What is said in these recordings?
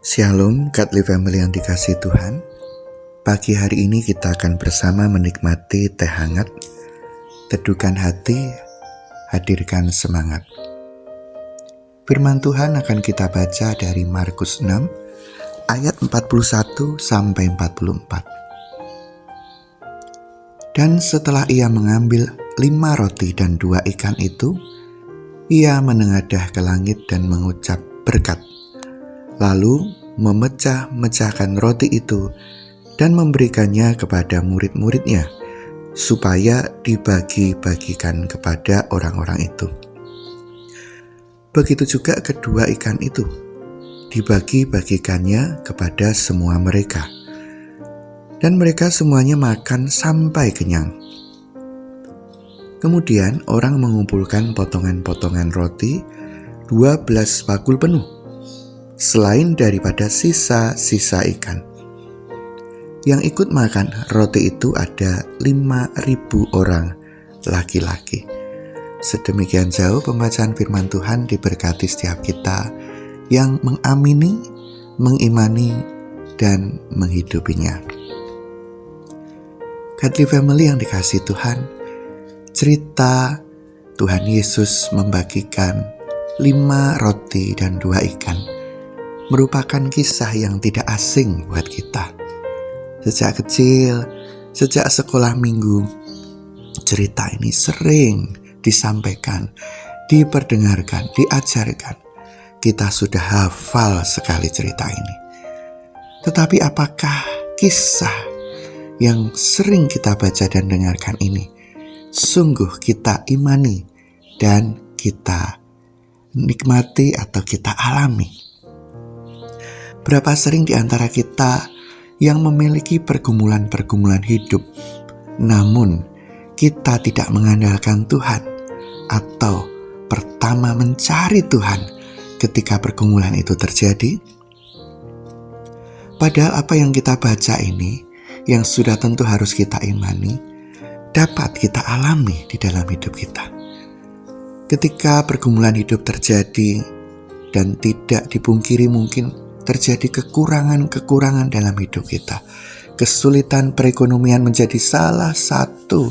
Shalom, Godly Family yang dikasihi Tuhan. Pagi hari ini kita akan bersama menikmati teh hangat, teduhkan hati, hadirkan semangat. Firman Tuhan akan kita baca dari Markus 6, ayat 41 sampai 44. Dan setelah ia mengambil 5 roti dan 2 ikan itu, ia menengadah ke langit dan mengucap berkat. Lalu memecah-mecahkan roti itu dan memberikannya kepada murid-muridnya, supaya dibagi-bagikan kepada orang-orang itu. Begitu juga kedua ikan itu, dibagi-bagikannya kepada semua mereka. Dan mereka semuanya makan sampai kenyang. Kemudian orang mengumpulkan potongan-potongan roti 12 bakul penuh, selain daripada sisa-sisa ikan. Yang ikut makan roti itu ada 5.000 orang laki-laki. Sedemikian jauh pembacaan firman Tuhan. Diberkati setiap kita yang mengamini, mengimani, dan menghidupinya. Godly Family yang dikasihi Tuhan, cerita Tuhan Yesus membagikan 5 roti dan 2 ikan merupakan kisah yang tidak asing buat kita. Sejak kecil, sejak sekolah minggu, cerita ini sering disampaikan, diperdengarkan, diajarkan. Kita sudah hafal sekali cerita ini. Tetapi apakah kisah yang sering kita baca dan dengarkan ini sungguh kita imani dan kita nikmati atau kita alami? Berapa sering di antara kita yang memiliki pergumulan-pergumulan hidup, namun kita tidak mengandalkan Tuhan, atau pertama mencari Tuhan ketika pergumulan itu terjadi? Padahal apa yang kita baca ini, yang sudah tentu harus kita imani, dapat kita alami di dalam hidup kita. Ketika pergumulan hidup terjadi dan tidak dipungkiri mungkin terjadi kekurangan-kekurangan dalam hidup kita. Kesulitan perekonomian menjadi salah satu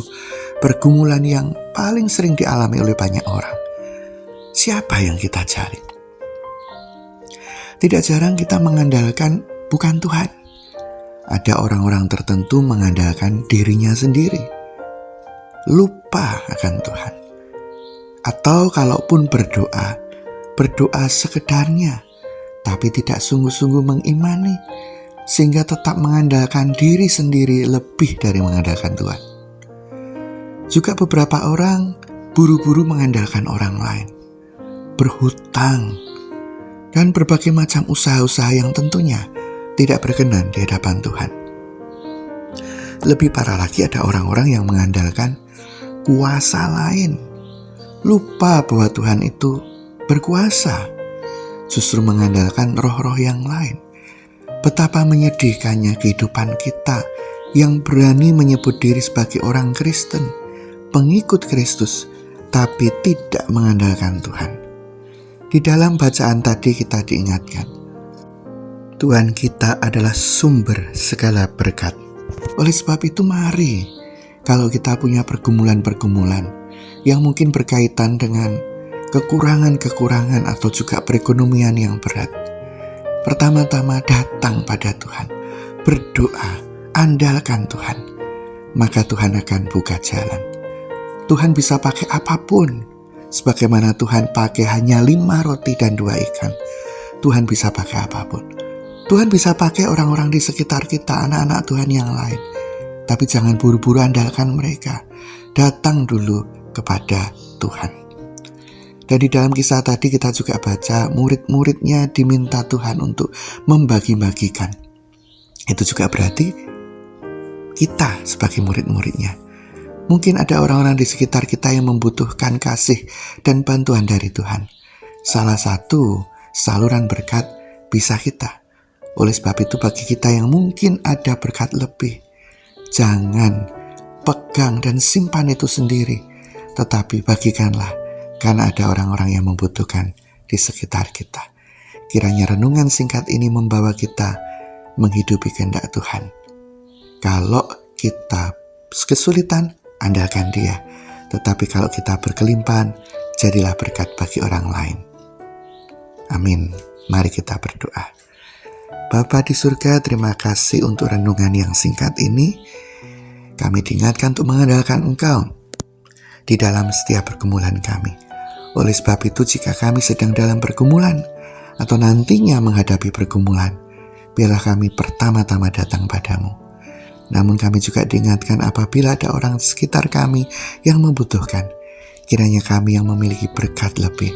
pergumulan yang paling sering dialami oleh banyak orang. Siapa yang kita cari? Tidak jarang kita mengandalkan bukan Tuhan. Ada orang-orang tertentu mengandalkan dirinya sendiri, lupa akan Tuhan. Atau kalaupun berdoa sekedarnya, tapi tidak sungguh-sungguh mengimani, sehingga tetap mengandalkan diri sendiri lebih dari mengandalkan Tuhan. Juga beberapa orang buru-buru mengandalkan orang lain, berhutang, dan berbagai macam usaha-usaha yang tentunya tidak berkenan di hadapan Tuhan. Lebih parah lagi, ada orang-orang yang mengandalkan kuasa lain, lupa bahwa Tuhan itu berkuasa, justru mengandalkan roh-roh yang lain. Betapa menyedihkannya kehidupan kita yang berani menyebut diri sebagai orang Kristen, pengikut Kristus, tapi tidak mengandalkan Tuhan. Di dalam bacaan tadi kita diingatkan, Tuhan kita adalah sumber segala berkat. Oleh sebab itu mari, kalau kita punya pergumulan-pergumulan yang mungkin berkaitan dengan kekurangan-kekurangan atau juga perekonomian yang berat, pertama-tama datang pada Tuhan, berdoa, andalkan Tuhan, maka Tuhan akan buka jalan. Tuhan bisa pakai apapun, sebagaimana Tuhan pakai hanya 5 roti dan 2 ikan. Tuhan bisa pakai apapun. Tuhan bisa pakai orang-orang di sekitar kita, anak-anak Tuhan yang lain. Tapi jangan buru-buru andalkan mereka. Datang dulu kepada Tuhan. Dan di dalam kisah tadi kita juga baca murid-muridnya diminta Tuhan untuk membagi-bagikan. Itu juga berarti kita sebagai murid-muridnya. Mungkin ada orang-orang di sekitar kita yang membutuhkan kasih dan bantuan dari Tuhan. Salah satu saluran berkat bisa kita. Oleh sebab itu bagi kita yang mungkin ada berkat lebih, jangan pegang dan simpan itu sendiri, tetapi bagikanlah, karena ada orang-orang yang membutuhkan di sekitar kita. Kiranya renungan singkat ini membawa kita menghidupi kehendak Tuhan. Kalau kita kesulitan, andalkan Dia. Tetapi kalau kita berkelimpahan, jadilah berkat bagi orang lain. Amin. Mari kita berdoa. Bapa di surga, terima kasih untuk renungan yang singkat ini. Kami diingatkan untuk mengandalkan Engkau di dalam setiap pergumulan kami. Oleh sebab itu, jika kami sedang dalam pergumulan atau nantinya menghadapi pergumulan, biarlah kami pertama-tama datang padamu. Namun kami juga diingatkan apabila ada orang sekitar kami yang membutuhkan, kiranya kami yang memiliki berkat lebih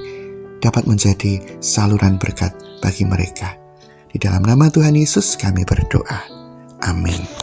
dapat menjadi saluran berkat bagi mereka. Di dalam nama Tuhan Yesus kami berdoa. Amin.